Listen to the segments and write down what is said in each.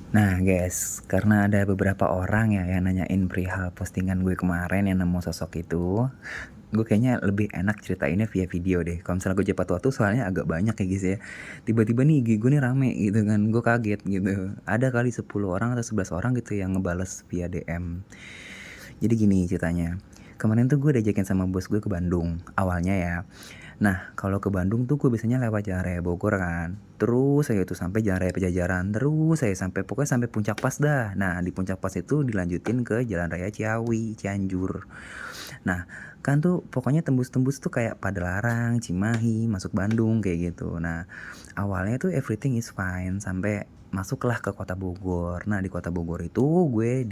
Nah guys, karena ada beberapa orang ya yang nanyain perihal postingan gue kemarin yang nemu sosok itu, gue kayaknya lebih enak ceritainnya via video deh. Kalau misalnya gue cepat waktu soalnya agak banyak ya guys ya. Tiba-tiba nih IG gue nih rame gitu kan, gue kaget gitu. Ada kali 10 orang atau 11 orang gitu yang ngebales via DM. Jadi gini ceritanya. Kemarin tuh gue diajakin sama bos gue ke Bandung, awalnya ya. Nah, kalau ke Bandung tuh gue biasanya lewat Jalan Raya Bogor kan. Terus saya itu sampai Jalan Raya Pejajaran, terus saya sampai pokoknya sampai Puncak Pas dah. Nah, di Puncak Pas itu dilanjutin ke Jalan Raya Ciawi, Cianjur. Nah, kan tuh pokoknya tembus-tembus tuh kayak Padalarang, Cimahi, masuk Bandung kayak gitu. Nah, awalnya tuh everything is fine sampai masuklah ke Kota Bogor. Nah, di Kota Bogor itu gue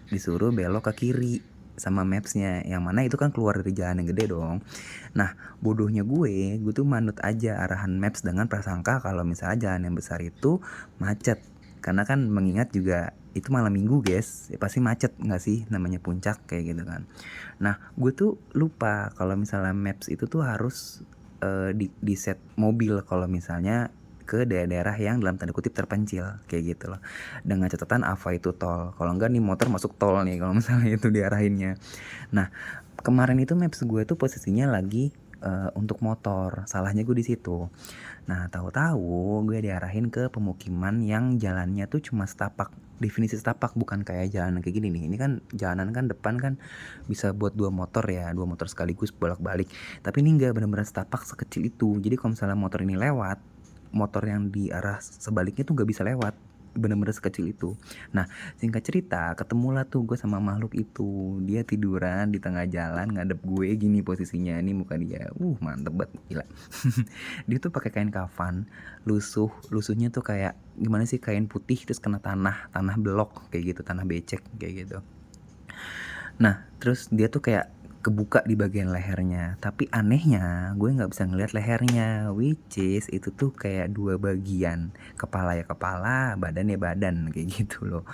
disuruh belok ke kiri sama mapsnya, yang mana itu kan keluar dari jalan yang gede dong. Nah, bodohnya gue tuh manut aja arahan maps dengan prasangka kalau misalnya jalan yang besar itu macet. Karena kan mengingat juga itu malam minggu guys, ya pasti macet nggak sih, namanya puncak kayak gitu kan. Nah, gue tuh lupa kalau misalnya maps itu tuh harus di set mobil kalau misalnya ke daerah-daerah yang dalam tanda kutip terpencil kayak gitu loh, dengan catatan apa itu tol, kalau enggak nih motor masuk tol nih kalau misalnya itu diarahinnya. Nah, kemarin itu maps gue tuh posisinya lagi untuk motor, salahnya gue di situ. Nah, tahu-tahu gue diarahin ke pemukiman yang jalannya tuh cuma setapak. Definisi setapak bukan kayak jalan kayak gini nih. Ini kan jalanan kan depan kan bisa buat dua motor ya, dua motor sekaligus bolak-balik. Tapi ini enggak, benar-benar setapak sekecil itu. Jadi kalau misalnya motor ini lewat, motor yang di arah sebaliknya tuh nggak bisa lewat, bener-bener sekecil itu. Nah, singkat cerita, ketemulah tuh gue sama makhluk itu. Dia tiduran di tengah jalan ngadep gue gini posisinya. Ini muka dia, mantep banget, gila. Dia tuh pakai kain kafan, lusuhnya tuh kayak gimana sih, kain putih terus kena tanah blok kayak gitu, tanah becek kayak gitu. Nah, terus dia tuh kayak kebuka di bagian lehernya, tapi anehnya gue nggak bisa ngelihat lehernya, which is itu tuh kayak dua bagian, kepala ya kepala, badan ya badan kayak gitu loh.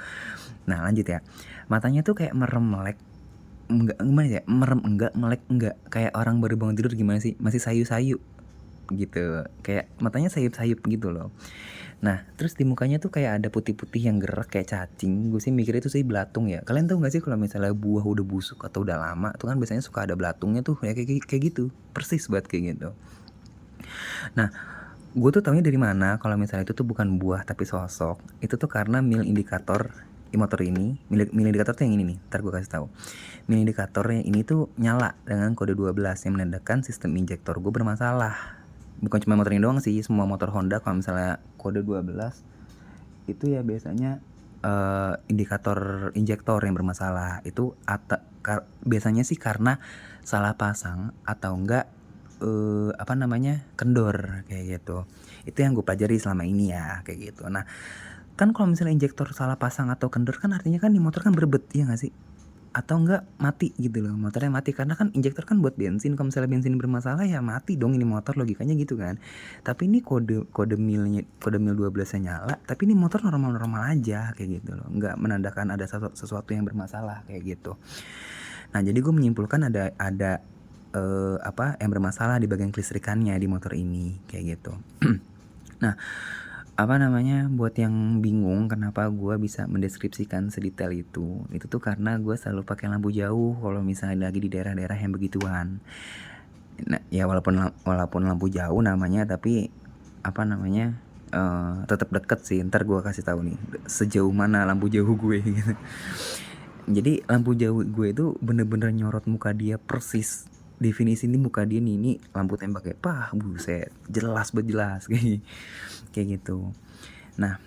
Nah lanjut ya, matanya tuh kayak merem melek, enggak gimana ya, merem enggak, melek enggak, kayak orang baru bangun tidur gimana sih, masih sayu-sayu gitu, kayak matanya sayup-sayup gitu loh. Nah, terus di mukanya tuh kayak ada putih-putih yang gerak kayak cacing. Gue sih mikir itu sih belatung ya. Kalian tahu gak sih kalau misalnya buah udah busuk atau udah lama tuh kan biasanya suka ada belatungnya tuh, ya kayak gitu. Persis banget kayak gitu. Nah, gue tuh taunya dari mana kalau misalnya itu tuh bukan buah tapi sosok. Itu tuh karena mil indikator di motor ini, mil indikator tuh yang ini nih, ntar gue kasih tahu. Mil indikatornya ini tuh nyala dengan kode 12 yang menandakan sistem injektor gue bermasalah. Bukan cuma motor ini doang sih, semua motor Honda kalau misalnya kode 12 itu ya biasanya indikator injektor yang bermasalah. Itu biasanya sih karena salah pasang atau enggak apa namanya, kendor kayak gitu. Itu yang gue pelajari selama ini ya kayak gitu. Nah, kan kalau misalnya injektor salah pasang atau kendor kan artinya kan di motor kan berebet ya nggak sih, atau enggak mati gitu loh, motornya mati, karena kan injektor kan buat bensin. Kalau misalnya bensin bermasalah ya mati dong ini motor, logikanya gitu kan. Tapi ini kode kode milnya, kode mil 12 nya nyala, tapi ini motor normal-normal aja kayak gitu loh, nggak menandakan ada sesuatu yang bermasalah kayak gitu. Nah, jadi gue menyimpulkan ada apa yang bermasalah di bagian kelistrikannya di motor ini kayak gitu. Nah, apa namanya, buat yang bingung kenapa gue bisa mendeskripsikan sedetail itu tuh karena gue selalu pakai lampu jauh kalau misalnya lagi di daerah-daerah yang begituan. Nah, ya walaupun lampu jauh namanya, tapi apa namanya, tetap deket sih. Ntar gue kasih tahu nih sejauh mana lampu jauh gue gitu. Jadi lampu jauh gue itu bener-bener nyorot muka dia persis. Definisi ini muka dia nih, ini lampu tembak ya, buset, jelas jelas kayak gitu. Nah,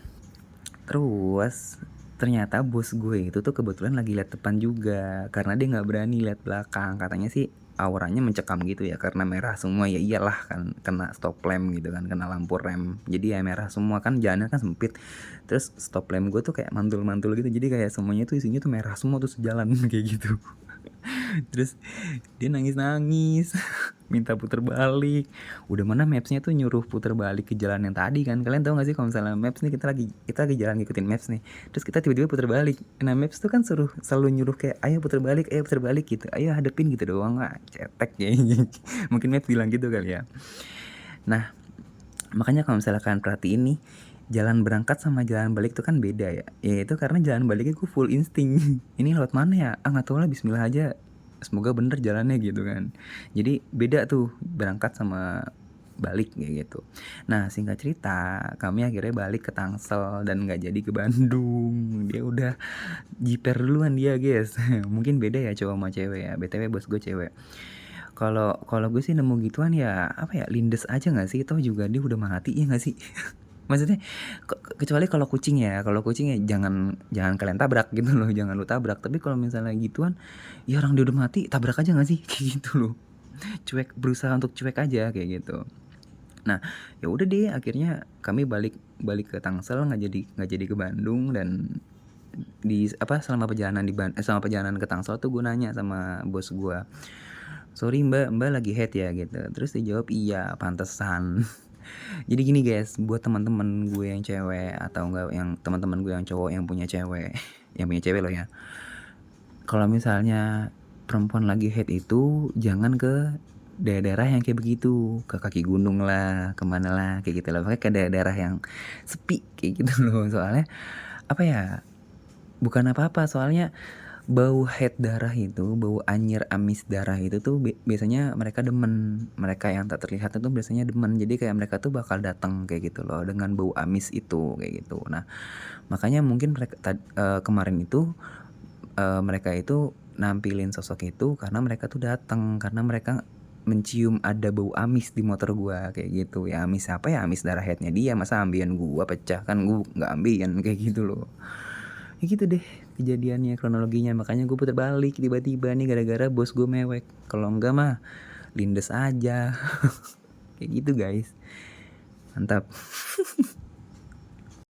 terus ternyata bos gue itu tuh kebetulan lagi lihat depan juga, karena dia nggak berani lihat belakang. Katanya sih auranya mencekam gitu ya, karena merah semua. Ya iyalah kan, kena stop lamp gitu kan, kena lampu rem, jadi ya merah semua kan, jalannya kan sempit. Terus stop lamp gue tuh kayak mantul-mantul gitu, jadi kayak semuanya tuh isinya tuh merah semua tuh sejalan kayak gitu. Terus dia nangis-nangis minta puter balik. Udah mana mapsnya tuh nyuruh puter balik ke jalan yang tadi kan. Kalian tahu gak sih kalau misalnya maps nih, kita lagi jalan ngikutin maps nih, terus kita tiba-tiba puter balik. Nah, maps tuh kan selalu nyuruh kayak ayo puter balik gitu, ayo hadepin gitu doang. Wah, cetek ya. Mungkin maps bilang gitu kali ya. Nah, makanya kalau misalnya kalian perhatiin nih, jalan berangkat sama jalan balik tuh kan beda ya. Ya itu karena jalan baliknya gue full insting. Ini lewat mana ya? Ah nggak tahu lah, Bismillah aja. Semoga bener jalannya gitu kan. Jadi beda tuh berangkat sama balik kayak gitu. Nah singkat cerita kami akhirnya balik ke Tangsel dan nggak jadi ke Bandung. Dia udah jiper duluan dia guys. Mungkin beda ya cowok sama cewek ya. BTW bos gue cewek. Kalau kalau gue sih nemu gituan ya apa ya, lindes aja nggak sih? Toh juga dia udah mati ya nggak sih? Maksudnya kecuali kalau kucing ya jangan jangan kalian tabrak gitu loh, jangan lu tabrak. Tapi kalau misalnya gituan, ya orang dia udah mati, tabrak aja nggak sih? Kayak gitu loh. Cuek, berusaha untuk cuek aja kayak gitu. Nah, ya udah deh akhirnya kami balik balik ke Tangsel, nggak jadi ke Bandung. Dan di apa selama perjalanan selama perjalanan ke Tangsel tuh gue nanya sama bos gue, sorry mbak lagi head ya gitu. Terus dia jawab iya pantesan. Jadi gini guys, buat teman-teman gue yang cewek atau enggak yang teman-teman gue yang cowok yang punya cewek, yang punya cewek loh ya. Kalau misalnya perempuan lagi head itu jangan ke daerah-daerah yang kayak begitu, ke kaki gunung lah, kemana lah, kayak gitu lah. Pokoknya ke daerah-daerah yang sepi kayak gitu loh. Soalnya apa ya? Bukan apa-apa, soalnya bau head darah itu, bau anyir amis darah itu tuh biasanya mereka demen. Mereka yang tak terlihat itu biasanya demen. Jadi kayak mereka tuh bakal datang kayak gitu loh dengan bau amis itu kayak gitu. Nah, makanya mungkin mereka kemarin itu mereka itu nampilin sosok itu karena mereka tuh datang karena mereka mencium ada bau amis di motor gua kayak gitu. Ya amis apa ya, amis darah headnya dia, masa ambian gua pecah, kan gua nggak ambian kayak gitu loh. Ya gitu deh kejadiannya, kronologinya. Makanya gue putar balik tiba-tiba nih gara-gara bos gue mewek. Kalau enggak mah lindes aja. Kayak gitu guys. Mantap.